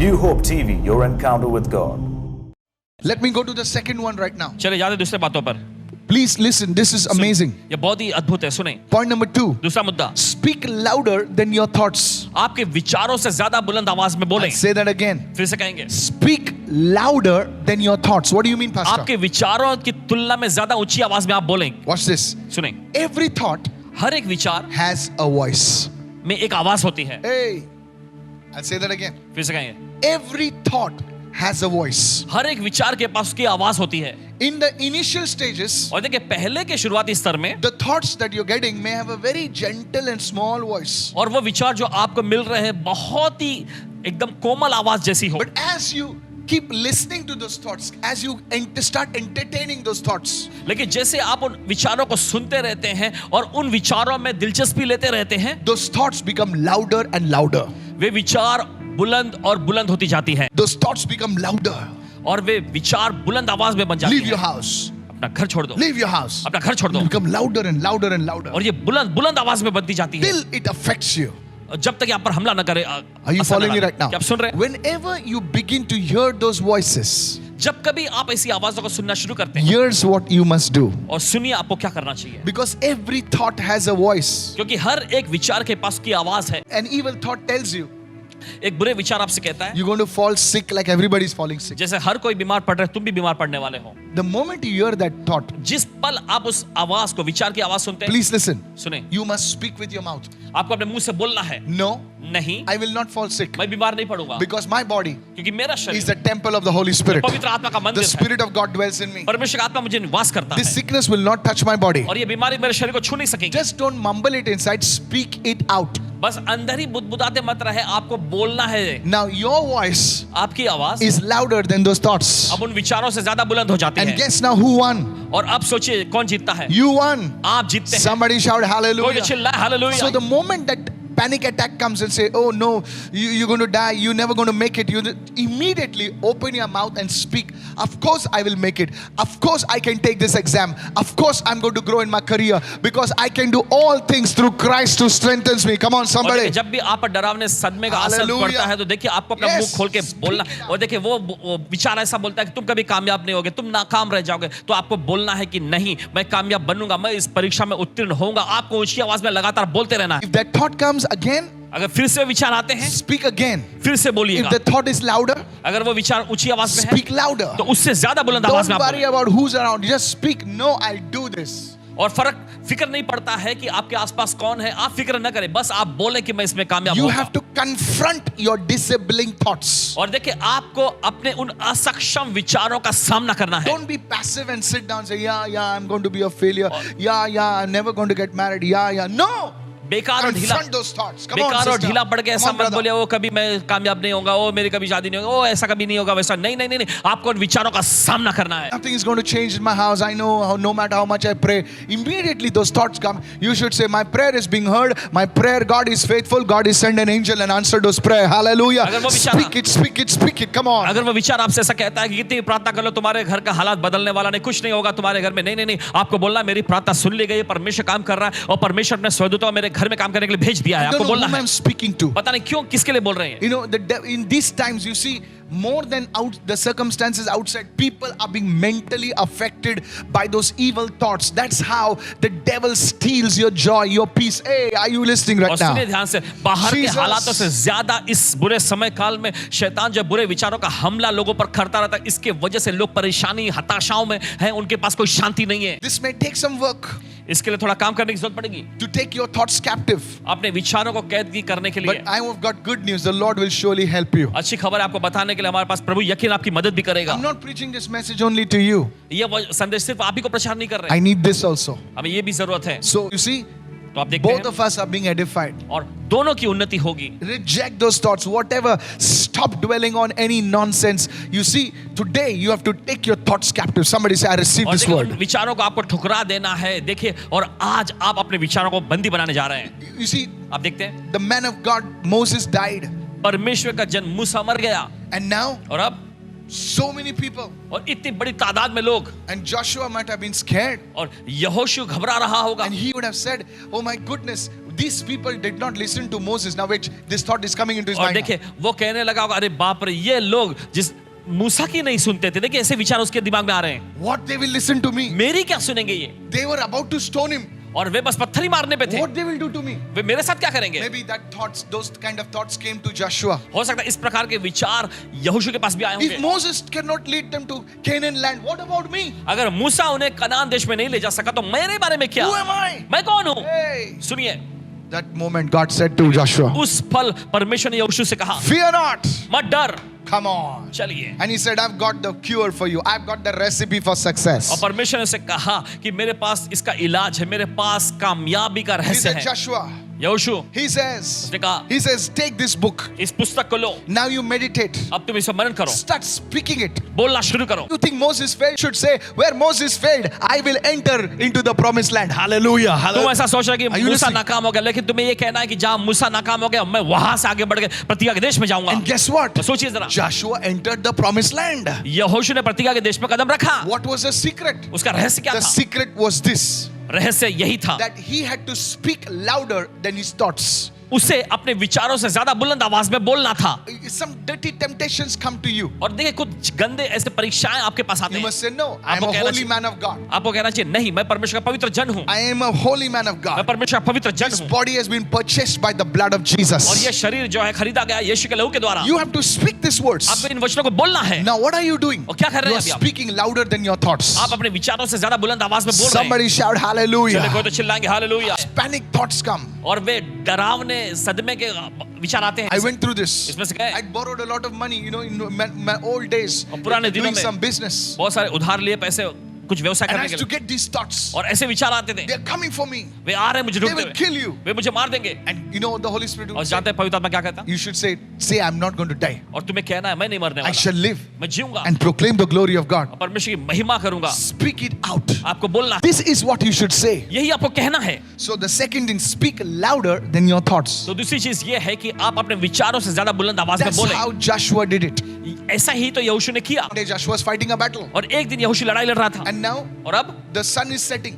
New Hope TV, your encounter with God. Let me go to the second one right now. चले जाते दूसरे बातों पर. Please listen, this is amazing. ये बहुत ही अद्भुत है, सुने. Point number 2. दूसरा मुद्दा, Speak louder than your thoughts. आपके विचारों से ज्यादा बुलंद आवाज में बोलें. I'll say that again. फिर से कहेंगे, Speak louder than your thoughts. What do you mean, Pastor? आपके विचारों की तुलना में ज्यादा ऊंची आवाज में आप बोलें. Watch this. सुने, Every thought हर एक विचार has a voice. में एक आवाज होती है. Hey, I'll say that again. फिर से कहेंगे, Every thought has a voice. हर एक विचार के पास उसकी आवाज होती है. In the initial stages, और देखिए पहले के शुरुआती स्तर में, the thoughts that you're getting may have a very gentle and small voice. और वो विचार जो आपको मिल रहे हैं बहुत ही एकदम कोमल आवाज जैसी हो. But as you keep listening to those thoughts, as you start entertaining those thoughts, लेकिन जैसे आप उन विचारों को सुनते रहते हैं और उन विचारों में दिलचस्पी लेते रहते हैं, those thoughts become louder and louder. वे विचार बुलंद और बुलंद होती जाती हैं. Those thoughts become louder. और वे विचार बुलंद आवाज में बन जाती Leave your हैं. house. अपना घर छोड़ दो. Leave your house. अपना घर छोड़ दो. They become louder and louder and louder और ये बुलंद बुलंद आवाज में बनती जाती है. till it affects you. जब तक आप पर हमला न करे. Are you असर न following me डाले. right now? क्या आप सुन रहे हैं? Whenever you begin to hear those voices, जब कभी आप ऐसी आवाजों को सुनना शुरू करते हैं, here's what you must do. और सुनिए आपको क्या करना चाहिए. Because every thought has a voice. क्योंकि हर एक विचार के पास की आवाज है. An evil thought tells you एक बुरे विचार आपसे कहता है, you're going to fall sick like everybody's falling sick. जैसे हर कोई बीमार पड़ रहा है, तुम भी बीमार पड़ने वाले हो. The moment you hear that thought, जिस पल आप उस आवाज को, विचार की आवाज सुनते हैं, please listen. सुने, You must speak with your mouth. आपको अपने मुंह से बोलना है, No, नहीं, I will not fall sick. मैं बीमार नहीं पड़ूंगा. Because my body क्योंकि मेरा is शरीर the temple of the Holy Spirit. पवित्र आत्मा का The मंदिर है. Spirit of God dwells in me. परमेश्वर का आत्मा मुझे निवास करता This है. sickness will not touch my body. और ये बीमारी मेरे शरीर को छू नहीं सकेगी. Just don't mumble it inside, speak it out. बस अंदर ही बुदबुदाते मत रहे, आपको बोलना है. Now your voice आपकी आवाज is louder than those thoughts. अब उन विचारों से ज्यादा बुलंद हो जाती And है. guess now who won? और अब सोचिए कौन जीतता है. You won. आप जीतते हैं. Somebody shout कोई hallelujah. चिल्लाए hallelujah. So the moment that panic attack comes and say, oh no, you're going to die, you're never going to make it, you immediately open your mouth and speak. Of course I will make it. Of course I can take this exam. Of course I'm going to grow in my career because I can do all things through Christ who strengthens me. Come on और somebody. देखिए, जब भी आप पर डरावने सदमे का असर Hallelujah. पड़ता है तो देखिए आपको अपना Yes. मुंह खोल के बोलना. और देखिए वो विचार ऐसा बोलता है कि तुम कभी कामयाब नहीं होगे, तुम नाकाम रह जाओगे, तो आपको बोलना है कि नहीं, मैं कामयाब बनूंगा, मैं इस परीक्षा में उत्तीर्ण होऊंगा. आपको ऊंची आवाज में लगातार बोलते रहना है. If that thought comes again, अगर फिर से विचार आते हैं, speak again. फिर से If बोलिएगा. the thought is louder, अगर वो विचार ऊंची आवाज में है, speak louder. तो उससे ज्यादा बुलंद आवाज Don't में आप worry बोलें. about who's around. Just speak. No, I'll do this. और फिक्र नहीं पड़ता है कि आपके आसपास कौन है. आप फिक्र न करें, बस आप बोले कि मैं इसमें कामयाब You होऊंगा. have to confront your disabling thoughts. और देखिए आपको अपने उन असक्षम विचारों का सामना करना है. Don't be passive and sit down and say, yeah, I'm going to be a failure. Yeah, I'm never going to get married. Yeah. No! बेकार और ढीला, Confront those thoughts. Come on, बेकार और sister. ढीला पड़ के Come ऐसा on, मत brother. बोलिए, वो कभी मैं कामयाब नहीं होगा, वो मेरी कभी शादी नहीं होगा, वो ऐसा कभी नहीं होगा, वैसा नहीं. आपको उन विचारों का सामना करना है. Nothing is going to change in my house. I know how, no matter how much I pray. Immediately those thoughts come. You should say, my prayer is being heard. My prayer, God is faithful. God is sent an angel and answered those prayer. Hallelujah. अगर वो विचार- Speak it. Come on. अगर वो विचार आपसे ऐसा कहता है कि कितनी प्रार्थना कर लो, तुम्हारे घर का हालात बदलने वाला नहीं, कुछ नहीं होगा तुम्हारे घर में, नहीं. आपको बोलना है, मेरी प्रार्थना सुन ली गई, परमेश्वर काम कर रहा है और परमेश्वर ने स्वर्गदूतों मेरे घर में काम करने के लिए भेज दिया है. I don't आपको know बोलना whom है. I'm speaking to. पता नहीं क्यों, किसके लिए बोल रहे हैं. You know, in these times, you see, more than the circumstances outside, people are being mentally affected by those evil thoughts. That's how the devil steals your joy, your peace. Hey, are you listening right और now? सुनिए ध्यान से, बाहर के Jesus. हालातों से ज्यादा इस बुरे समय काल में शैतान जो बुरे विचारों का हमला लोगों पर करता रहता है, इसके वजह से लोग परेशानी, हताशाओं में हैं, उनके पास कोई शांति नहीं है. This may take some work इसके लिए थोड़ा काम करने की जरूरत पड़ेगी, to take your thoughts captive. अपने विचारों को कैद करने के लिए. But I have got good news. The Lord will surely help you. अच्छी खबर है आपको बताने के लिए, हमारे पास प्रभु यकीन आपकी मदद भी करेगा. I'm not preaching this message only to you. ये संदेश सिर्फ आप ही को प्रचार नहीं कर रहे, I need this also. हमें ये भी जरूरत है. So you see, तो आप देखते both हैं of us are being edified. और दोनों की उन्नति होगी. Reject those thoughts, whatever. Stop dwelling on any nonsense. You see, today you have to take your thoughts captive. Somebody say, I receive और this देखिए, उन word. विचारों को आपको ठुकरा देना है. देखिए, और आज आप अपने विचारों को बंदी बनाने जा रहे हैं. You see, आप देखते हैं the man of God, Moses, died. परमेश्वर का जन मूसा मर गया, And now, और अब so many people. और इतनी बड़ी तादाद में लोग, And Joshua might have been scared. और यहोशू घबरा रहा होगा. And he would have said, oh my goodness, these people did not listen to Moses. Now wait, this thought is coming into his और mind. देखिए वो कहने लगा होगा, अरे बाप रे, ये लोग जिस मूसा की नहीं सुनते थे, देखिए ऐसे विचार उसके दिमाग में आ रहे हैं, What they will listen to me? मेरी क्या सुनेंगे ये, They were about to stone him. और वे बस पत्थर ही मारने पे थे, What they will do to me? वे मेरे साथ क्या करेंगे। Maybe that thoughts, those kind of thoughts came to Joshua. हो सकता है इस प्रकार के विचार यहोशू के पास भी आए If होंगे। Moses cannot lead them to Canaan land, what about me? अगर मूसा उन्हें कनान देश में नहीं ले जा सका तो मेरे बारे में क्या, Who am I? मैं कौन हूँ। Hey. सुनिए, That moment God said to Joshua, उस पल परमेश्वर ने यहोशू से कहा, fear not. मत डर, Come on. चलिए। And he said, I've got the cure for you. I've got the recipe for success. और परमेश्वर ने उसे कहा कि मेरे पास इसका इलाज है, मेरे पास कामयाबी का He रहस्य said, है। Joshua, यहोशू he says, उसने कहा, take this book. इस पुस्तक को लो, Now you meditate. अब तुम इसे मनन करो, Start speaking it. बोलना शुरू करो। You think Moses failed? Should say, where Moses failed, I will enter into the promised land. Hallelujah. तुम ऐसा सोच रहे Are कि you मूसा listening? नाकाम हो गया, लेकिन तुम्हें ये कहना है कि जहां मूसा नाकाम हो गया मैं वहां से आगे बढ़ के प्रतिज्ञा के देश में जाऊंगा। And guess what? तो सोचिए जरा, Joshua entered the promised land. यहोशू ने प्रतिज्ञा के देश में कदम रखा। What was the secret? उसका रहस्य क्या The था? secret was this, रहस्य यही था, that he had to speak louder than his thoughts. उसे अपने विचारों से ज्यादा बुलंद आवाज में बोलना था। Some dirty temptations come to you. और देखिए कुछ गंदे ऐसे परीक्षाएं आपके पास आते You हैं, must say, no, I am आपको a कहना holy चाहिए- man of God. आपको कहना चाहिए नहीं, मैं परमेश्वर का पवित्र जन हूँ, I am a holy man of मैं God. परमेश्वर का पवित्र जन This हूँ, body has been purchased by the blood of Jesus. और ये शरीर जो है खरीदा गया यीशु के लहू के द्वारा। You have to speak these words. आपको इन वचनों को बोलना है। Now what are you doing? और क्या कर रहे You हैं are अभी आप? speaking louder than your thoughts. आप अपने विचारों से ज्यादा बुलंद आवाज में बोल रहे हैं। Somebody shout चलिए hallelujah. कोई तो चिल्लाएंगे हालेलुया। Panic thoughts come. और वे डरावने सदमे के विचार आते हैं। I went through this. इसमें से गए। I borrowed a lot of money, you know, in my old days, और पुराने दिनों doing में some business. बहुत सारे उधार लिए पैसे कुछ व्यवसाय And I करने के used to लिए, get these thoughts. और ऐसे विचार आते थे, They are coming for me. वे आ रहे हैं मुझे They ढूंढते will हुए, kill you. वे मुझे मार देंगे। And you know what the Holy Spirit और will say? जानते हैं पवित्र आत्मा क्या कहता है? You should say I'm not going to die. और तुम्हें कहना है मैं नहीं मरने I वाला, shall live मैं जीऊंगा and proclaim the glory of God. और परमेश्वर की महिमा करूंगा। Speak it out. आपको बोलना है, This is what you should say. यही आपको कहना है। So the second thing, speak louder than your thoughts. तो दूसरी चीज ये है कि आप अपने विचारों से ज्यादा बुलंद आवाज में That's बोले। how Joshua did it. ऐसा ही तो यहोशू ने किया। One day Joshua was fighting a battle. और एक दिन यहोशू लड़ाई लड़ रहा था, And now और अब the sun is setting.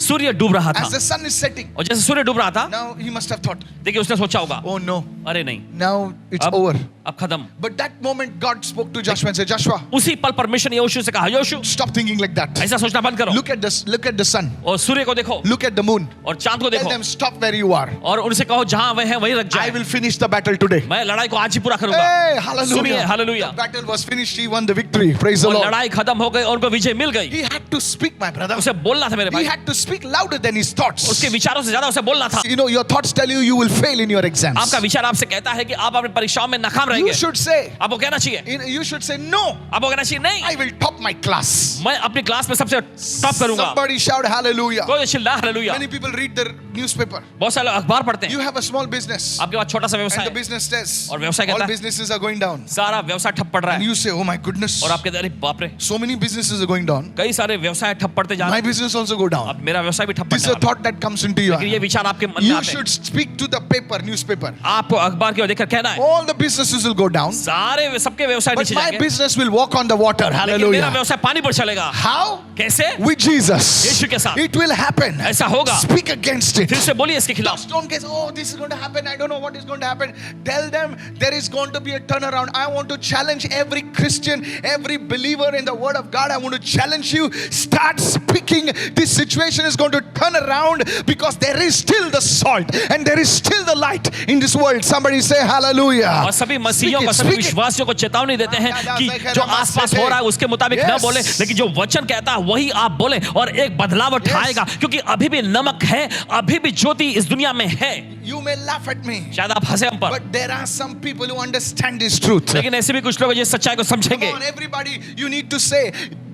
सूर्य डूब रहा था, As the sun is setting, और जैसे सूर्य डूब रहा था, now he must have thought, देखिए उसने सोचा होगा, oh no, अरे नहीं, now it's अब over. अब खत्म। But that moment God spoke to Joshua and said, Joshua, उसी पल परमेश्वर ने यहोशू से कहा, यहोशू stop thinking like that. ऐसा सोचना बंद करो, Look at the sun. और सूर्य को देखो, Look at the moon. और चांद को Tell देखो, them stop where you are. और उनसे कहो जहां वे हैं वहीं रख I जाए। will finish the battle today. मैं लड़ाई को आज ही पूरा करूंगा। Hey, सुनिए, hallelujah. Hallelujah. The battle was finished. He won the victory. Praise the और Lord. लड़ाई खत्म हो गई और उनको विजय मिल गई। He had to speak, my brother. उसे बोलना था मेरे He भाई, had to speak louder than his thoughts. उसके विचारों से ज्यादा उसे बोलना था। You know, your thoughts tell you will fail in your exams. आपका विचार आपसे कहता है कि आप अपनी परीक्षाओं में नाकाम You रहेंगे। should say, आपको कहना चाहिए, you should say, no, आपको कहना चाहिए नहीं, I will top my class. मैं अपनी क्लास में सबसे टॉप करूंगा। Somebody shout hallelujah. कोई चिल्ला hallelujah. Many people read the newspaper. बहुत सारे लोग अखबार पढ़ते हैं, You have a small business आपके पास छोटा सा and व्यवसाय the है, business says और व्यवसाय कहता all है businesses are going down. सारा व्यवसाय ठप पड़ रहा And है, you say, oh my goodness, और आप कहते हैं अरे बाप रे, so many businesses are going down. कई सारे व्यवसाय ठप पड़ते जा My रहे हैं, business also go down. अब मेरा व्यवसाय भी ठप This is पड़ने a वाला है। thought that comes into your लेकिन ये mind. विचार आपके मन में You आते हैं, should speak to the paper, newspaper. आपको अखबार की ओर देखकर कहना है All the businesses will go down, सारे सबके व्यवसाय but नीचे my जाएंगे, business will walk on the water. लेकिन मेरा Hallelujah. व्यवसाय पानी पर चलेगा। How? कैसे? With Jesus. यीशु के साथ। It will happen. ऐसा होगा। Speak against it. फिर से बोलिए इसके खिलाफ। Just don't guess, oh, this is going to happen. I don't know what is going to happen. Tell them there is going to be a turnaround. I want to challenge every Christian, every believer in the Word of God. I want to challenge you. Start speaking. This situation is going to turn around because there is still the salt and there is still the light in this world. Somebody say hallelujah. और सभी मसीहियों को, सभी विश्वासियों को चेतावनी देते हैं कि जो आसपास हो रहा है उसके मुताबिक न Yes. बोले, लेकिन जो वचन कहता है वही आप बोले और एक बदलाव उठाएगा, क्योंकि अभी भी नमक है, अभी भी ज्योति इस दुनिया में है। You may laugh at me, शायद आप हंसे हम पर, but there are some people who understand this truth. लेकिन ऐसे भी कुछ लोग हैं जो सच्चाई को Come समझेंगे। on, everybody, you need to say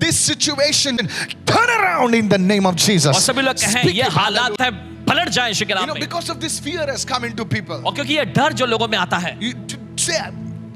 this situation turn around in the name of और Jesus. सभी लोग कहें Speak ये it, हालात है, पलट जाए यीशु के You नाम know, में। because of this fear has come into people. और क्योंकि ये डर जो लोगों में आता है, You say,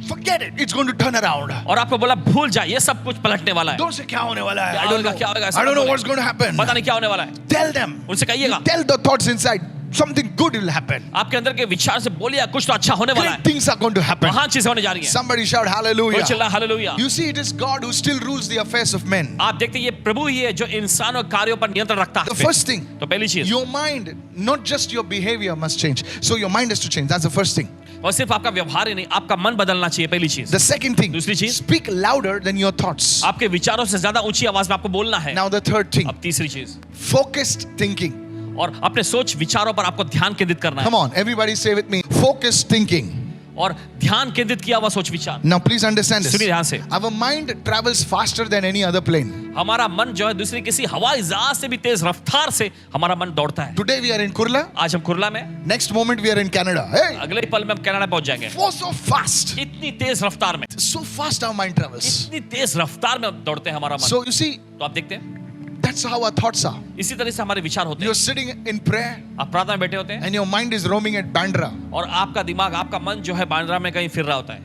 forget it. It's going to turn around. और आपको बोला भूल जाए, ये सब कुछ पलटने वाला है। Don't say क्या होने वाला है. क्या I don't होगा, know. क्या होगा, ऐसा I don't know मत what's बोले। going to happen. पता नहीं क्या होने वाला है। Tell them. उनसे कहिएगा, Tell the thoughts inside. something good will happen. आपके अंदर के विचार से बोलिए कुछ तो अच्छा होने वाला Great है, things are going to happen. महान चीजें होने जा रही हैं। Somebody shout hallelujah. कोई चिल्ला hallelujah. You see, it is God who still rules the affairs of men. आप देखते हैं ये प्रभु ही है जो इंसानों के कार्यों पर नियंत्रण रखता The है। first thing, तो पहली चीज, your mind, not just your behavior must change. So your mind has to change. That's the first thing. और सिर्फ आपका व्यवहार ही नहीं, आपका मन बदलना चाहिए, पहली चीज। The second thing, दूसरी चीज, speak louder than your thoughts. आपके विचारों से ज्यादा ऊंची आवाज में आपको बोलना है। Now the third thing, अब तीसरी चीज, focused thinking. और अपने सोच विचारों पर आपको ध्यान केंद्रित करना Come है। on, everybody say with me, focused thinking. और ध्यान केंद्रित किया हुआ सोच विचार। Now please understand this. सुनिए ध्यान से। Our mind travels faster than any other plane. हमारा मन जो है दूसरी किसी हवाई जहाज से भी तेज रफ्तार से हमारा मन दौड़ता है। Today we are in Kurla. आज हम कुर्ला में, Next moment we are in Canada. Hey, अगले ही पल में हम कनाडा पहुंच जाएंगे। oh, so fast. इतनी तेज रफ्तार में, So fast our mind travels. इतनी तेज रफ्तार में दौड़ते हैं हमारा मन। So you see, तो आप देखते हैं that's how our thoughts are. इसी तरह से हमारे विचार होते You're हैं। sitting in prayer आप प्रार्थना में बैठे होते हैं and your mind is roaming at Bandra. और आपका दिमाग, आपका मन जो है बांद्रा में कहीं फिर रहा होता है।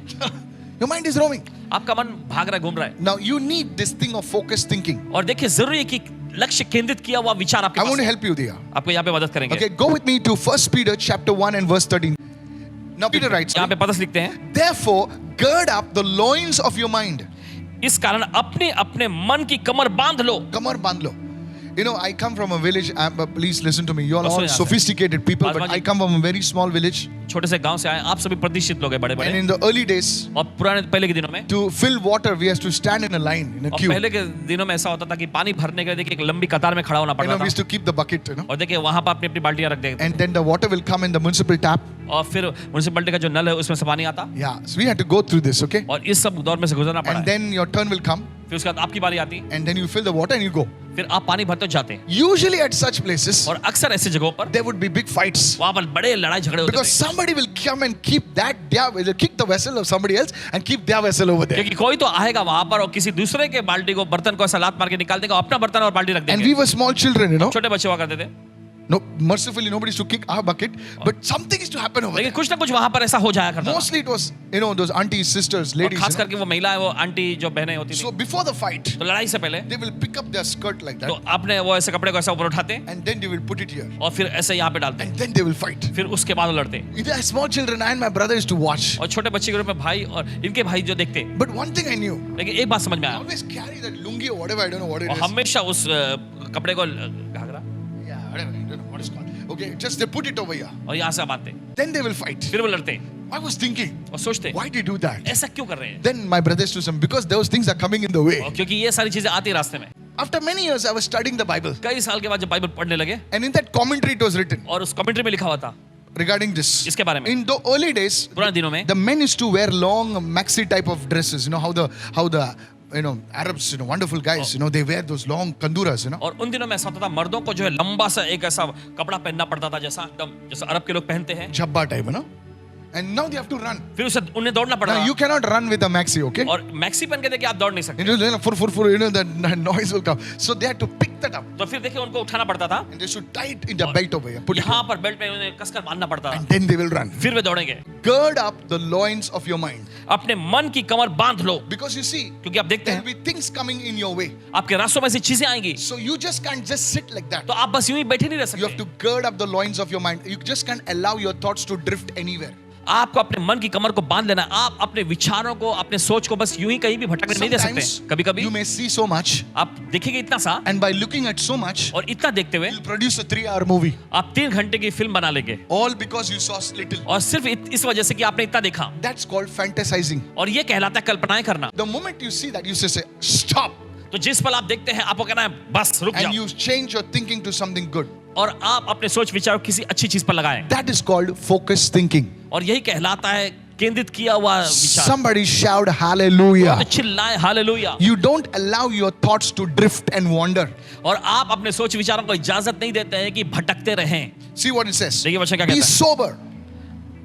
Your mind is roaming. आपका मन भाग रहा है, घूम रहा है। Now you need this thing of focused thinking. और देखिए जरूरी है कि लक्ष्य केंद्रित किया हुआ विचार आपके I पास want to है। help you there. आपको यहाँ पे मदद करेंगे। Okay, go with me to 1 Peter chapter 1 and verse 13. Now Peter writes, यहाँ पे पदस लिखते हैं, therefore gird up the loins of your mind. इस कारण अपने अपने मन की कमर बांध लो। Kamar bandlo. You know, I come from a village. Please listen to me. You are बस हो all यहाँ से। sophisticated people, बस but बाजी। I come from a very small village. छोटे से गांव से आए, आप सभी प्रतिष्ठित लोग हैं, बड़े And बड़े। in the early days, और पुराने पहले के दिनों में, to fill water, we used to stand in a line, in a और queue. पहले के दिनों में ऐसा होता था कि पानी भरने के लिए देखिए एक लंबी कतार में खड़ा होना You पड़ता know, we था। used to keep the bucket, you know. और देखिए वहां पर अपनी अपनी बाल्टियां रख देते And then the water will come in the municipal tap. और फिर म्युनिसिपैलिटी का जो नल है उसमें से पानी आता। Yeah, so we had to go through this, okay? और इस सब दौर में से गुजरना पड़ा And है। then your turn will come, फिर उसके बाद आपकी बारी आती, and then you fill the water and you go. फिर आप पानी भरते जाते हैं। Usually at such places, और अक्सर ऐसी जगहों पर there would be big fights. वहां पर बड़े लड़ाई झगड़े होते Because थे, somebody will come and keep they'll kick the vessel of somebody else and keep their vessel over there. क्योंकि कोई तो आएगा वहां पर और किसी दूसरे के बाल्टी को, बर्तन को ऐसा लात मार के निकाल देगा, अपना बर्तन और बाल्टी रख And देंगे। we were small children, you know. छोटे बच्चे हुआ करते थे, No, mercifully nobody used to kick our bucket, but something is to happen over लेकिन there. कुछ ना कुछ वहां पर ऐसा हो जाया करता था। Mostly it was, you know, those aunties, sisters, और ladies. खास You know. करके वो महिलाएं, वो आंटी जो बहनें होती So थी, before the fight, तो लड़ाई से पहले they will pick up their skirt like तो that, अपने वो ऐसे कपड़े को ऐसा ऊपर उठाते and then they will put it here, और फिर ऐसे यहाँ पे डालते, and then they will fight. फिर उसके बाद वो लड़ते। Either small children, I and my brother used to watch. और छोटे बच्चे के रूप में भाई और इनके भाई जो देखते, But one thing I knew, लेकिन एक बात समझ में I आया, always carry that lungi or whatever, I don't know what it और is. हमेशा उस कपड़े को Ghaghara Yeah, whatever, I don't know what it's called. Okay, just they put it over here. और यहाँ से बांधते, Then they will fight. फिर वो लड़ते I was thinking, और सोचते why did you do that? ऐसा क्यों कर रहे हैं? Then my brother used to say, because those things are coming in the way. और क्योंकि ये सारी चीजें आती हैं रास्ते में। After many years, I was studying the Bible. कई साल के बाद जब बाइबल पढ़ने लगे And in that commentary, it was written और उस कमेंट्री में लिखा हुआ था regarding this. इसके बारे में, In the early days, पुराने दिनों में the men used to wear long maxi type of dresses. You know how the you know Arabs, you know, wonderful guys, you know, they wear those long kanduras, you know. और उन दिनों में ऐसा होता था मर्दों को जो है लंबा सा एक ऐसा कपड़ा पहनना पड़ता था, जैसा एकदम जैसा अरब के लोग पहनते हैं, Jabba type, you know. And now they have to run. फिर उसे उन्हें दौड़ना पड़ा। Now you cannot run with a maxi, okay? और मैक्सी पहन के देखिए आप दौड़ नहीं सकते, You know, you know that noise will come. So they had to pick that up तो फिर देखिए उनको उठाना पड़ता था, and they should tie it in the belt over here. Put it यहाँ here. पर बेल्ट में उन्हें कसकर बांधना पड़ता था, And then they will run. फिर वे दौड़ेंगे। Gird up the loins of your mind. अपने मन की कमर बांध लो, Because you see, क्योंकि आप देखते there हैं will be things coming in your way. आपके रास्तों में ऐसी चीजें आएंगी, So you just can't just sit like that. तो आप बस यूं ही बैठे नहीं रह You have सकते। to gird up the loins of your mind. You just can't allow your thoughts to drift anywhere. आपको अपने मन की कमर को बांध लेना, आप अपने विचारों को, अपने सोच को बस यूं ही कहीं भी भटकने नहीं दे Sometimes सकते। कभी कभी you may see so much, आप देखेंगे इतना सा, and by looking at so much, और इतना देखते हुए you'll produce a 3-hour movie. आप 3 घंटे की फिल्म बना लेंगे, All because you saw little. और सिर्फ इस वजह से कि आपने इतना देखा। That's called fantasizing. और ये कहलाता है कल्पनाएं करना। The moment you see that, you say, stop. तो जिस पल आप देखते हैं आपको कहना है बस रुक And जाओ, you change your thinking to something good. और आप अपने सोच विचार को किसी अच्छी चीज पर लगाएं, That is called focused thinking. और यही कहलाता है केंद्रित किया हुआ विचार। Somebody shout hallelujah. तो चिल्लाएं hallelujah. You don't allow your thoughts to drift and wander. और आप अपने सोच विचारों को इजाजत नहीं देते हैं कि भटकते रहें। See what it says. देखिए वचन क्या Be कहता है, sober.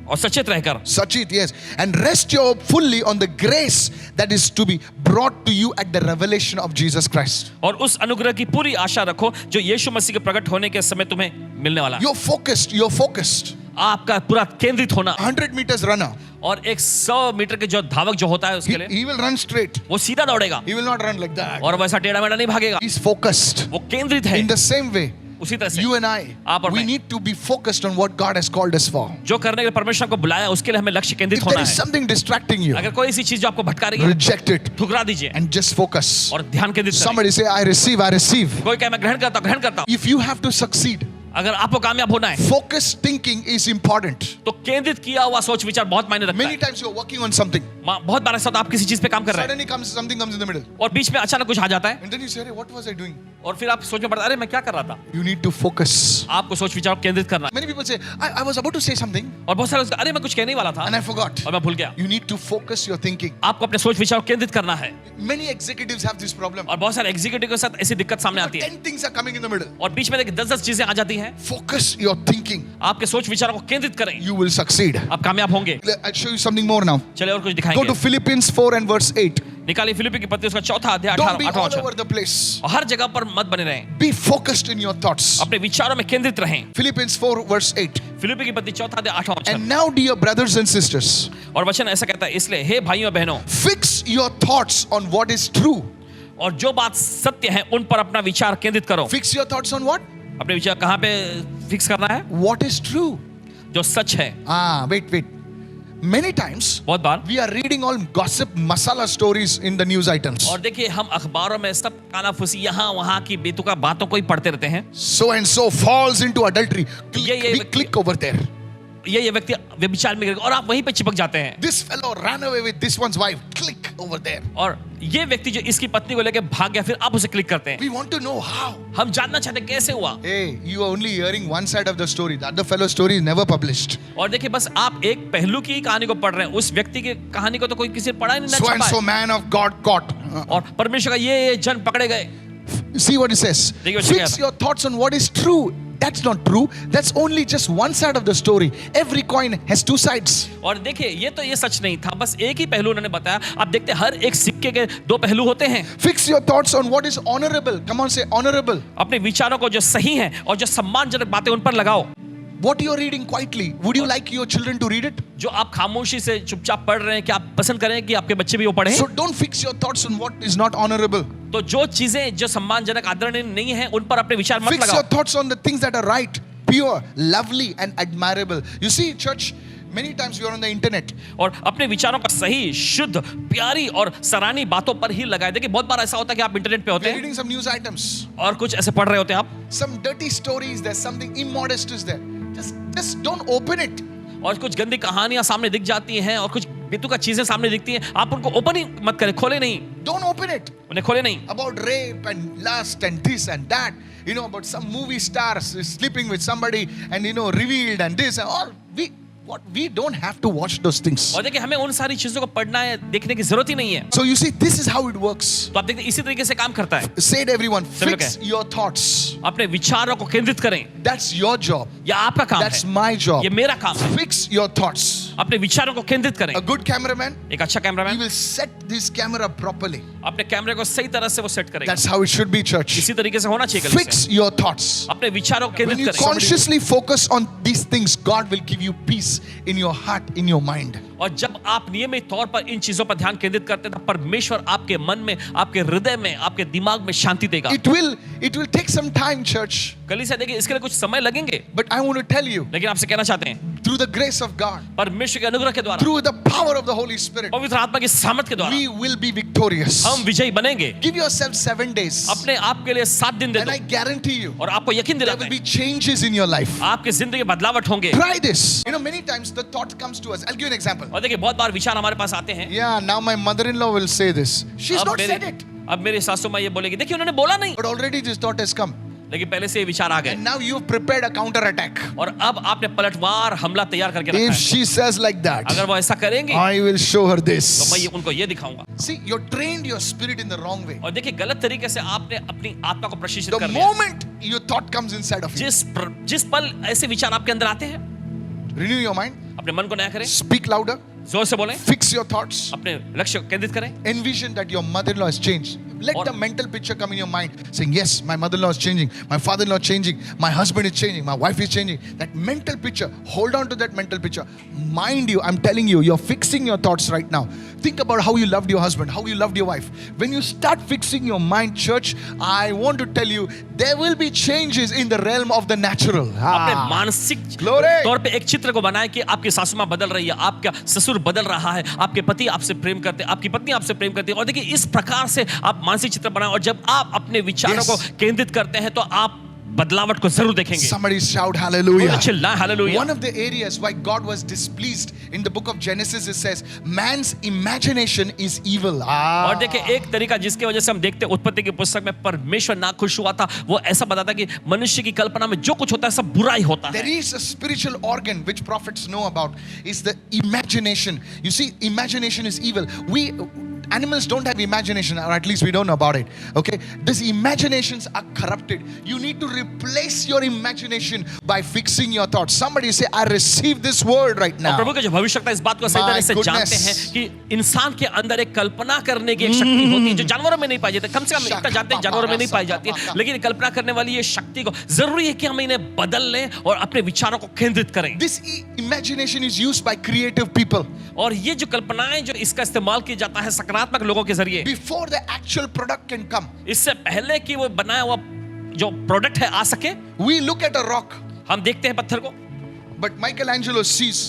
और सचेत रहकर, Sachit, yes. And rest your hope fully on the grace that is to be brought to you at the revelation of Jesus Christ. और उस अनुग्रह की पूरी आशा रखो जो यीशु मसीह के प्रकट होने के समय तुम्हें मिलने वाला है। You're focused. You're focused. आपका पूरा केंद्रित होना, 100 meters runner. और एक 100 मीटर के जो धावक जो होता है उसके लिए He will run straight. वो सीधा दौड़ेगा He will not run like that. और वैसा टेढ़ा मेढ़ा नहीं भागेगा, He's focused. वो केंद्रित है। In the same way, उसी तरह से You and I, आप और we मैं। need to be focused on what God has called us for. जो करने के लिए परमेश्वर को बुलाया उसके लिए हमें लक्ष्य केंद्रित If होना there is है। something distracting you, अगर कोई ऐसी चीज जो आपको भटका रही है, reject it ठुकरा दीजिए and just focus. और ध्यान केंद्रित करें। Somebody say, I receive, I receive. कोई कहे मैं ग्रहण करता हूँ। If you have to succeed, अगर आपको कामयाब होना है focused thinking is important. तो केंद्रित किया हुआ सोच विचार बहुत मायने रखता Many है। times you're working on something, बहुत बार ऐसा होता है आप किसी चीज पे काम कर रहे हैं suddenly something comes in the middle. और बीच में अचानक कुछ आ जाता है And then you say, what was I doing? और फिर आप सोच में पड़ता है, अरे मैं क्या कर रहा था। You need to focus. आपको सोच विचार को केंद्रित करना है। Many people say, I was about to say something और बहुत सारे अरे मैं कुछ कहने ही वाला था and I forgot. और मैं भूल गया। You need to focus your thinking. आपको अपने सोच विचार को केंद्रित करना है। Many executives have this problem. और बहुत सारे एग्जीक्यूटिव के साथ ऐसी दिक्कत सामने आती है 10 things are coming in the middle. और बीच में देखिए 10-10 चीजें आ जाती हैं। Focus your thinking. आपके सोच विचारों को केंद्रित करें, You will succeed. आप कामयाब होंगे। I'll show you something more now. चलिए और कुछ Go दिखाएंगे। to Philippians 4 and verse 8. निकालिए फिलिप्पी की पत्री उसका 4 अध्याय Don't be 18वां all वचन। over the place. और हर जगह पर मत बने रहें, Be focused in your thoughts. अपने विचारों में केंद्रित रहें। Philippians 4 verse 8. फिलिप्पी की पत्री 4 अध्याय 8वां वचन। And now, dear brothers and sisters, और वचन ऐसा कहता है, इसलिए हे भाइयों बहनों, fix your thoughts on what is true. और जो बात सत्य है उन पर अपना विचार केंद्रित करो। Fix your thoughts on what? अपने विचार कहाँ पे फिक्स करना है? What is true. जो सच है। Wait. Many times, बहुत बार we are reading all gossip masala stories in the news items. और देखिए हम अखबारों में सब कानाफूसी यहाँ वहाँ की बेतुका बातों को ही पढ़ते रहते हैं। So and so falls into adultery. Yeah, We click over there. ये व्यक्ति व्यभिचार में गिर गया और आप वहीं पे चिपक जाते हैं। This fellow ran away with this one's wife. Click over there. और ये व्यक्ति जो इसकी पत्नी को लेकर भाग गया, फिर आप उसे क्लिक करते हैं। We want to know how. हम जानना चाहते हैं कैसे हुआ। Hey, you are only hearing one side of the story. The other fellow's story is never published. और देखिए बस आप एक पहलू की कहानी को पढ़ रहे हैं, उस व्यक्ति की कहानी को तो कोई किसी ने पढ़ा ही नहीं, ना So and छपा so है। man of God caught. और परमेश्वर का ये जन पकड़े गए। See what it says. देखिए वो Fix your thoughts on what is true. That's not true. That's only just one side of the story. Every coin has two sides. और देखिए ये सच नहीं था, बस एक ही पहलू उन्होंने बताया। आप देखते हैं हर एक सिक्के के दो पहलू होते हैं। Fix your thoughts on what is honorable. Come on, say honorable. अपने विचारों को जो सही है और जो सम्मानजनक बातें उन पर लगाओ। What you are reading quietly. Would you like your children to read it? जो आप खामोशी से चुपचाप पढ़ रहे हैं, क्या आप पसंद करें कि आपके बच्चे भी वो पढ़ें? So don't fix your thoughts on what is not honorable. तो जो चीजें जो सम्मानजनक आदरणीय नहीं है उन पर अपने विचार मत Fix your लगाओ। thoughts on the things that are right, pure, lovely, and admirable. You see, church, many times we are on the internet. और अपने विचारों का सही, शुद्ध, प्यारी और सराहनीय बातों पर ही लगाए। देखिए बहुत बार ऐसा होता है कि आप इंटरनेट पे We होते are हैं reading some news items. और कुछ ऐसे पढ़ रहे होते हैं आप, Some dirty stories, there's something immodest is there. Just don't open it. और कुछ गंदी कहानियां सामने दिख जाती हैं और कुछ बेतुका चीजें सामने दिखती हैं, आप उनको ओपन ही मत करें, खोले नहीं, Don't open it. उन्हें खोले नहीं। About rape and lust and this and that. You know, about some movie stars sleeping with somebody and, revealed and this and all. We don't have to watch those things. और देखिए हमें उन सारी चीजों को पढ़ना है, देखने की जरूरत ही नहीं है। So you see, this is how it works. तो आप देखते हैं इसी तरीके से काम करता है। Say it everyone, सब लोग fix हैं। your thoughts. अपने विचारों को केंद्रित करें, That's your job. या आपका काम That's है, my job. ये मेरा काम है। Fix your thoughts. अपने विचारों को केंद्रित करें। A good cameraman, एक अच्छा he cameraman will set this camera properly. अपने कैमरे को सही तरह से वो सेट करेगा। That's how it should be, church. इसी तरीके से होना चाहिए कलीसिया। Fix your thoughts. अपने विचारों को When केंद्रित you करें। consciously focus on these things, God will give you peace in your heart, in your mind. और जब आप नियमित तौर पर इन चीजों पर ध्यान केंद्रित करते हैं, तब परमेश्वर आपके मन में, आपके हृदय में, आपके दिमाग में शांति देगा। It will take some time, church. कलीसिया देखिए इसके लिए कुछ समय लगेंगे, But I want to tell you, लेकिन आपसे कहना चाहते हैं through the grace of God, परमेश्वर के अनुग्रह के द्वारा, through the power of the Holy Spirit, पवित्र आत्मा की सामर्थ के द्वारा we will be victorious. हम विजयी बनेंगे। Give yourself 7 days. अपने आप के लिए 7 दिन दे And दो I guarantee you, और आपको यकीन there दिलाते will be हैं changes in your life. आपकी जिंदगी में बदलावट होंगे। Try this. Many times the thought comes to us. I'll give you an example. और देखिए बहुत बार विचार हमारे पास आते हैं। Yeah, now my mother-in-law will say this. She's अब not said it. अब मेरी सासू माँ ये बोलेगी, देखिए उन्होंने बोला नहीं, But already this thought has come. लेकिन पहले से ये विचार आ गए And now you've prepared a counter-attack. और अब आपने पलटवार हमला तैयार करके रखा If है। she says like that, अगर वो ऐसा करेंगे I will show her तो मैं this. उनको ये दिखाऊंगा। See, you're trained your spirit in the wrong way. और देखिए गलत तरीके से आपने अपनी आत्मा को प्रशिक्षित The कर लिया। moment your thought comes inside of you, जिस पल ऐसे विचार आपके अंदर आते हैं, renew your mind, अपने मन को नया करें, speak louder, जोर से बोलें, fix your thoughts, अपने लक्ष्य को केंद्रित करें। envision that your mother-in-law has changed. Let Or- the mental picture come in your mind, saying, yes, my mother-in-law is changing, my father-in-law is changing, my husband is changing, my wife is changing. That mental picture, hold on to that mental picture. Mind you, I'm telling you, you're fixing your thoughts right now. think about how you loved your husband, how you loved your wife. When you start fixing your mind, church, I want to tell you, there will be changes in the realm of the natural. अपने मानसिक Glory. तौर पे एक चित्र को बनाए कि आपकी सासू माँ बदल रही है, आपका ससुर बदल रहा है, आपके पति आपसे प्रेम करते हैं, आपकी पत्नी आपसे प्रेम करती है। और देखिए इस प्रकार से आप मानसिक चित्र बनाएं, और जब आप अपने विचारों Yes. को केंद्रित करते हैं तो आप बदलावट को जरूर देखेंगे। Somebody shout hallelujah. चिल्लाएं hallelujah. One of the areas why God was displeased in the book of Genesis, it says, man's imagination is evil. और देखिए एक तरीका जिसकी वजह से हम देखते हैं उत्पत्ति की पुस्तक में परमेश्वर ना खुश हुआ था, वो ऐसा बताता कि मनुष्य की कल्पना में जो कुछ होता है सब बुरा ही होता There है। is a spiritual organ which prophets know about, is the imagination. You see, imagination is evil. Animals don't have imagination, or at least we don't know about it. Okay, these imaginations are corrupted. You need to replace your imagination by fixing your thoughts. Somebody say, I receive this word right और now. प्रभु के जो भविष्यवक्ता इस बात को सही My तरह से जानते goodness. हैं कि इंसान के अंदर एक कल्पना करने की एक शक्ति होती है जो जानवरों में नहीं पाई जाती। कम से कम इतना जानते हैं जानवरों में नहीं पाई जाती है, लेकिन कल्पना करने वाली ये शक्ति को जरूरी है कि हम इन्हें बदल लें और अपने विचारों को केंद्रित करें। This imagination is used by creative people. और ये जो कल्पनाएं जो इसका इस्तेमाल किया जाता है सकारात्मक लोगों के जरिए, Before the actual product can come, इससे पहले कि वो बनाया हुआ जो प्रोडक्ट है आ सके, we look at a rock, हम देखते हैं पत्थर को, but Michelangelo sees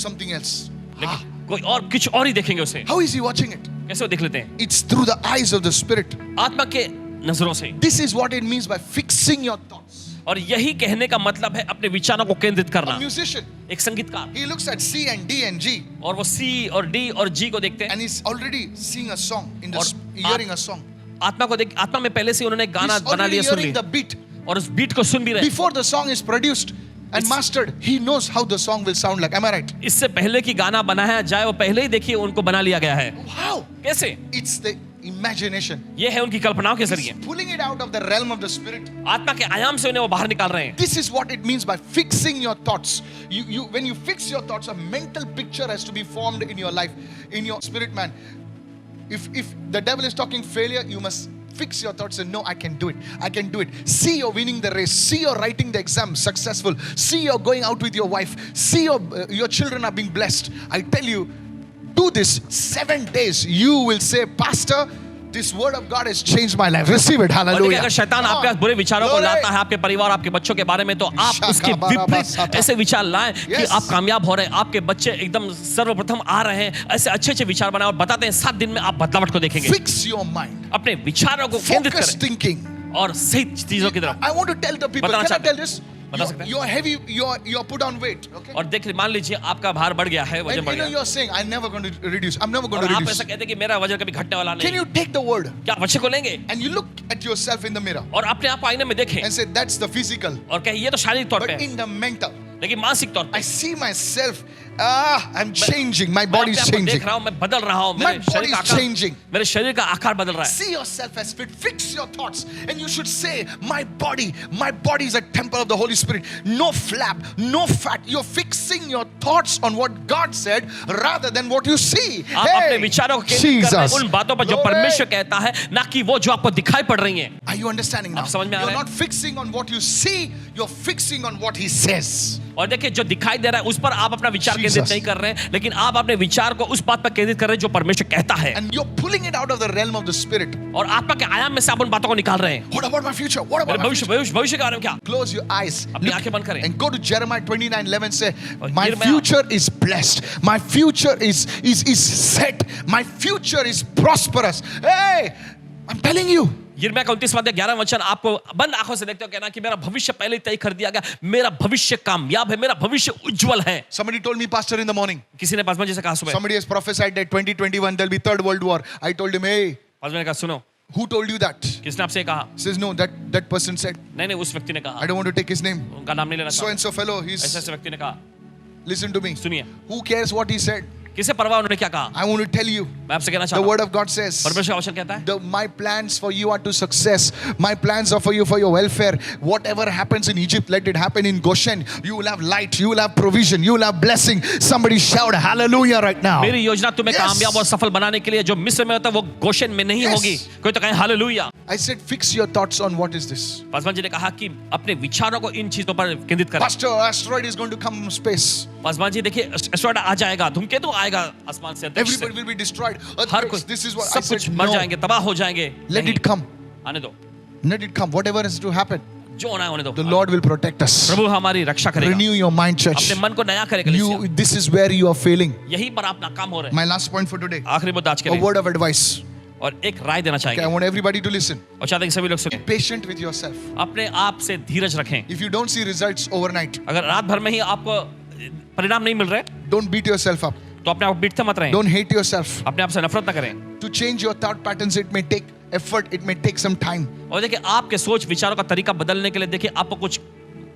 something else. लेकिन कोई और कुछ और ही देखेंगे उसे। How is he watching it? कैसे वो देख लेते हैं? It's through the eyes of the Spirit. आत्मा के नजरों से। This is what it means by fixing your thoughts. और यही कहने का मतलब है अपने विचारों को केंद्रित A करना। musician, एक संगीतकार, he looks at C and D and G, और वो सी और डी और जी को देखते हैं, and he's already seeing a song, और hearing a song. आत्मा को देख, आत्मा में पहले से उन्होंने He's गाना बना already लिया, सुन hearing the लिया, beat. और उस बीट को सुन भी रहे। Before the song is produced and It's- mastered, he knows how the song will sound like. Am I right? इससे पहले कि गाना बनाया जाए वो पहले ही देखिए उनको बना लिया गया है। How? कैसे? It's the imagination. ये है उनकी कल्पनाओं के He's जरिए, pulling it out of the realm of the Spirit. आत्मा के आयाम से उन्हें वो बाहर निकाल रहे हैं। This is what it means by fixing your thoughts. When you fix your thoughts, a mental picture has to be formed in your life, in your spirit man. If the devil is talking failure, you must fix your thoughts and no, I can do it. I can do it. See you're winning the race. See you're writing the exam successful. See you're going out with your wife. See your children are being blessed. I tell you, do this 7 days. You will say, Pastor, this word of God has changed my life. Receive it. और देखिए Hallelujah. अगर शैतान Come आपके on. बुरे विचारों को Glory. लाता है आपके परिवार आपके बच्चों के बारे में, तो आप Shaka उसके baraba विपरीत sata. ऐसे विचार लाएं कि Yes. आप कामयाब हो रहे हैं, आपके बच्चे एकदम सर्वप्रथम आ रहे हैं, ऐसे अच्छे अच्छे विचार बनाएं और बताते हैं 7 दिन में आप बदलावट को देखेंगे। Fix your mind. अपने विचारों को केंद्रित Focus करें thinking. और सही चीजों की तरफ। I want to tell the people. बताना Can I चाहते tell हैं। this? बता सकते हैं। You're heavy. You're put on weight. Okay. और देखिए मान लीजिए आपका भार बढ़ गया है, वजन And बढ़ you know गया, you're saying, I'm never going to reduce. I'm never going और to आप reduce. ऐसा कहते हैं कि मेरा वजन कभी घटने वाला Can नहीं। you take the word क्या आप वचन को लेंगे and you look at yourself in the mirror और अपने आप को आईने में देखें and say, that's the physical. और कहें ये तो शारीरिक तौर But पे है, in the mental, लेकिन मानसिक तौर पे I see myself. I'm changing. My मैं body अपने is आप को changing. देख रहा हूँ, मैं बदल रहा हूँ, My मेरे शरीर body का is आकार, changing. मेरे शरीर का आकार बदल रहा है। See yourself as fit. Fix your thoughts. And you should say, my body is a temple of the Holy Spirit. No flap, no fat. You're fixing your thoughts on what God said rather than what you see. आप अपने विचारों को केंद्रित कर रहे हैं उन बातों पर जो Glory. परमेश्वर कहता है, ना कि वो जो आपको दिखाई पड़ रही हैं। Are you understanding now? आप समझ में आ You're रहा है? not fixing on what you see, you're fixing on what He says. और देखिए जो दिखाई दे रहा है उस पर आप अपना विचार Jesus. केंद्रित नहीं कर रहे हैं, लेकिन आप अपने विचार को उस बात पर केंद्रित कर रहे हैं जो परमेश्वर कहता है, And you're pulling it out of the realm of the Spirit. और आत्मा के आयाम में से आप उन बातों को निकाल रहे हैं। What about my future? What मेरे about my भविष्य future? भविष्य भविष्य के बारे में क्या? Close your eyes. अपनी आंखें बंद करें And go to Jeremiah 29:11. Say, और my यिर्मयाह- future is blessed. My future is set. My future is prosperous. Hey, I'm telling you. यिर्मयाह का 29वां अध्याय 11वां वचन आपको बंद आंखों से देखते हो कहना कि मेरा भविष्य पहले ही तय कर दिया गया, मेरा भविष्य कामयाब है, मेरा भविष्य उज्जवल है। Somebody told me, Pastor, in the morning. किसी ने पासवान जी से कहा सुबह, Somebody has prophesied that 2021 there'll be third world war. I told him, hey, Paswan ने कहा सुनो, who told you that? किसने आपसे कहा? He says, no, that person said. नहीं नहीं उस व्यक्ति ने कहा, I don't want to take his name. उनका नाम नहीं लेना So चाहता। and so fellow, ऐसे he's, ऐसे व्यक्ति ने कहा, listen to me. सुनिए, Who cares what he said? किसे परवाह उन्होंने क्या कहा? I want to tell you. मैं आपसे कहना The चाहता word हूँ, of God says, परमेश्वर का वचन कहता है, my plans for you are to success. My plans are for you for your welfare. Whatever happens in Egypt, let it happen in Goshen. You will have light. You will have provision. You will have blessing. Somebody shout hallelujah right now. मेरी योजना तुम्हें Yes. कामयाब और सफल बनाने के लिए जो मिस्र में होता है वो गोशेन में नहीं Yes. होगी। कोई तो कहे hallelujah. I said, fix your thoughts on what is this. Paswan ji ने कहा कि अपने विचारों को इन चीजों पर केंद्रित करें। Pastor, asteroid is going to come from space. Paswan ji देखिए एस्ट्रॉइड आ जाएगा, धूमकेतु आएगा आसमान से, अंतरिक्ष से। Everybody will be destroyed. Her Earthquakes, कोई this is what I सब कुछ said. मर No. जाएंगे, तबाह हो जाएंगे। Let नहीं, it come. आने दो, Let it come. Whatever is to happen, जो होना है होने दो। the Lord will protect us. प्रभु हमारी रक्षा करेगा, Renew your mind, church. अपने मन को नया करेगा। कलीसिया। This is where you are failing. यही पर आप नाकाम हो रहे हैं। My last point for today. आखिरी मुद्दा आज के A लिए, word of advice. और एक राय देना Okay, I चाहेंगे want everybody to listen. और चाहते हैं कि सभी लोग सुने। Be patient with yourself. अपने आप से धीरज रखें। If you don't see results overnight, अगर रात भर में ही आपको परिणाम नहीं मिल रहे, don't beat yourself up. तो अपने आप को पीटते मत रहें, Don't hate yourself. अपने आप से नफरत न करें। To change your thought patterns, it may take effort. It may take some time. और देखिए आपके सोच विचारों का तरीका बदलने के लिए देखिए आपको कुछ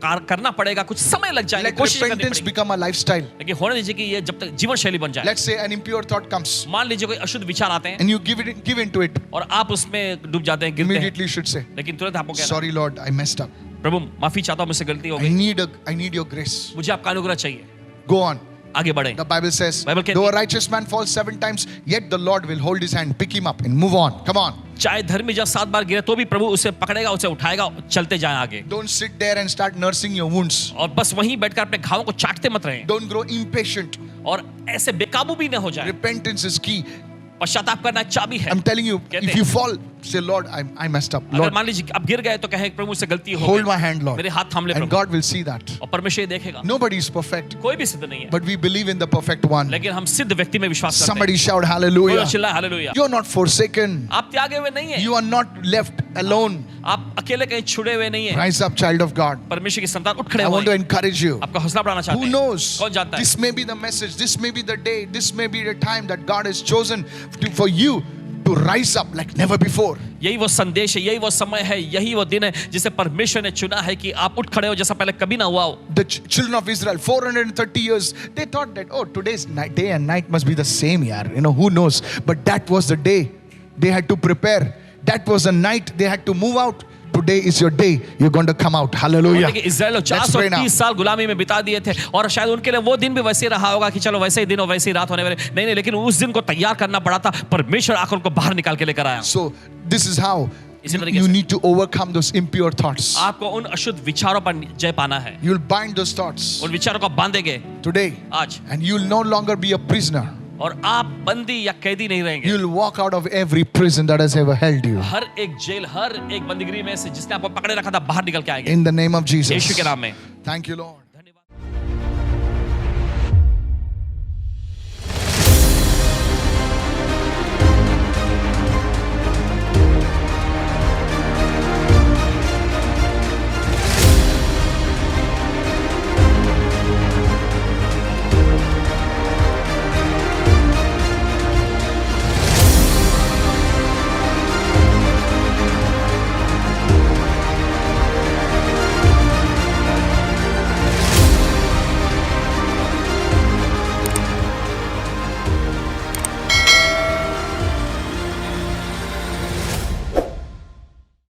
करना पड़ेगा, कुछ समय लग जाएगा, Let कोशिश करनी repentance पड़ेगी। become a lifestyle. लेकिन होने दीजिए कि ये जब तक जीवन शैली बन जाए। Let's say an impure thought comes मान लीजिए कोई अशुद्ध विचार आते हैं and you give into it. और आप उसमें डूब जाते हैं, गिरते हैं, Immediately you should say, लेकिन तुरंत आपको कहना, sorry Lord, I messed up. प्रभु माफी चाहता हूँ, मुझसे गलती हो I गई, need your grace. मुझे आपका अनुग्रह चाहिए, Go on. आगे बढ़े। The Bible says, Bible कहती though a है, righteous man falls 7 times, yet the Lord will hold his hand, pick him up and move on. Come on. चाहे धर्मी जब 7 बार गिरे तो भी प्रभु उसे पकड़ेगा, उसे उठाएगा, चलते जाए आगे। Don't sit there and start nursing your wounds. और बस वहीं बैठकर अपने घावों को चाटते मत रहें, Don't grow impatient. और ऐसे बेकाबू भी न हो जाए। Repentance is key. पश्चाताप करना चाबी है। I'm telling you, कहते if you fall, say, Lord, I messed up. अगर Lord, मान लीजिए आप गिर गए तो कहे प्रभु से गलती हो hold गई, my hand, Lord. मेरे हाथ थाम ले And Prabhu, God will see that. और परमेश्वर ये देखेगा। Nobody is perfect, कोई भी सिद्ध नहीं है, but we believe in the perfect one. लेकिन हम सिद्ध व्यक्ति में विश्वास करते हैं। Somebody shout कोई hallelujah. चिल्लाए हालेलुया। You're not forsaken. आप त्यागे हुए नहीं है, You are not left alone. आप अकेले कहीं छुड़े हुए नहीं है। Rise up, child of God. परमेश्वर की संतान उठ खड़े I want to हुए, encourage you. आपका हौसला बढ़ाना चाहते Who हैं। knows? कौन जानता है? This may be the message. This may be the day. This may be the time that God has chosen for you to rise up like never before. यही वो संदेश है, यही वो समय है, यही वो दिन है जिसे परमेश्वर ने चुना है कि आप उठ खड़े हो जैसा पहले कभी ना हुआ हो। The children of Israel, 430 years, they thought that, oh, today's night, day and night must be the same, yaar. You know, who knows? But that was the day they had to prepare. That was the night they had to move out. Today is your day. You're going to come out. Hallelujah. देखिए Israel Let's pray now. 430 साल गुलामी में बिता दिए थे और शायद उनके लिए वो दिन भी वैसे रहा होगा कि चलो वैसे ही दिन और वैसे ही रात होने वाले, नहीं, लेकिन उस दिन को तैयार करना पड़ा था। परमेश्वर आकर उनको बाहर निकाल के लेकर आया। So this is how इसी तरीके you से need to overcome those impure thoughts. आपको उन अशुद्ध विचारों पर जय पाना है। You'll bind those thoughts उन विचारों को बांधेंगे today, आज, and you'll no longer be a prisoner. और आप बंदी या कैदी नहीं रहेंगे। You'll walk out of every prison that has ever held you. हर एक जेल, हर एक बंदीगृह में से जिसने आपको पकड़े रखा था बाहर निकल के आएंगे In the name of Jesus. यीशु के नाम में। Thank you, Lord.